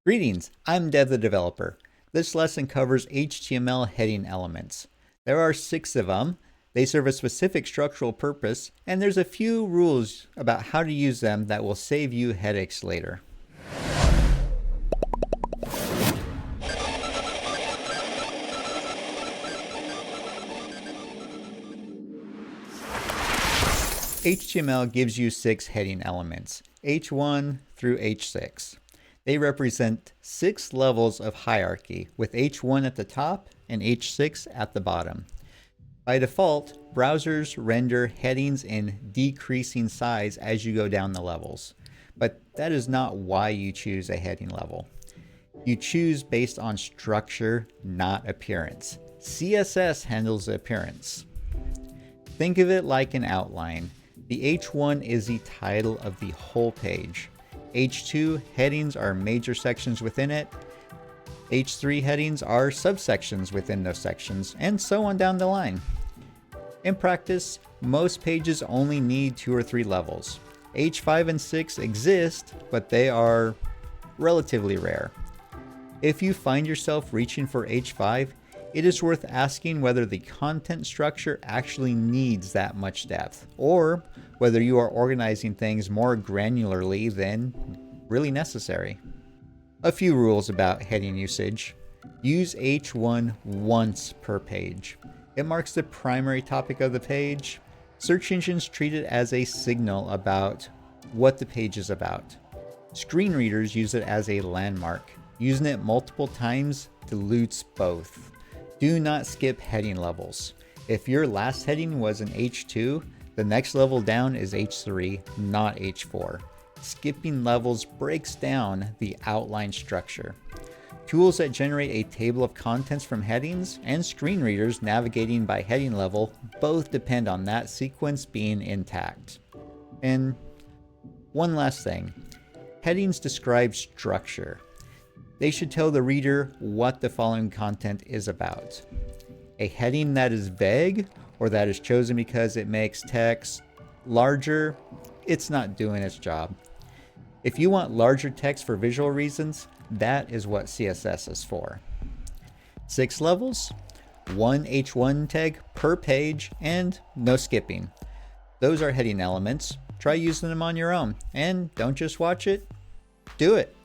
Greetings, I'm Dev the Developer. This lesson covers HTML heading elements. There are 6 of them. They serve a specific structural purpose, and there's a few rules about how to use them that will save you headaches later. HTML gives you 6 heading elements, H1 through H6. They represent 6 levels of hierarchy, with H1 at the top and H6 at the bottom. By default, browsers render headings in decreasing size as you go down the levels. But that is not why you choose a heading level. You choose based on structure, not appearance. CSS handles the appearance. Think of it like an outline. The H1 is the title of the whole page. H2 headings are major sections within it. H3 headings are subsections within those sections, and so on down the line. In practice, most pages only need 2 or 3 levels. H5 and 6 exist, but they are relatively rare. If you find yourself reaching for H5, it is worth asking whether the content structure actually needs that much depth, or whether you are organizing things more granularly than really necessary. A few rules about heading usage. Use H1 once per page. It marks the primary topic of the page. Search engines treat it as a signal about what the page is about. Screen readers use it as a landmark. Using it multiple times dilutes both. Do not skip heading levels. If your last heading was an H2, the next level down is H3, not H4. Skipping levels breaks down the outline structure. Tools that generate a table of contents from headings and screen readers navigating by heading level both depend on that sequence being intact. And one last thing, headings describe structure. They should tell the reader what the following content is about. A heading that is vague or that is chosen because it makes text larger, it's not doing its job. If you want larger text for visual reasons, that is what CSS is for. 6 levels, 1 H1 tag per page, and no skipping. Those are heading elements. Try using them on your own, and don't just watch it, do it.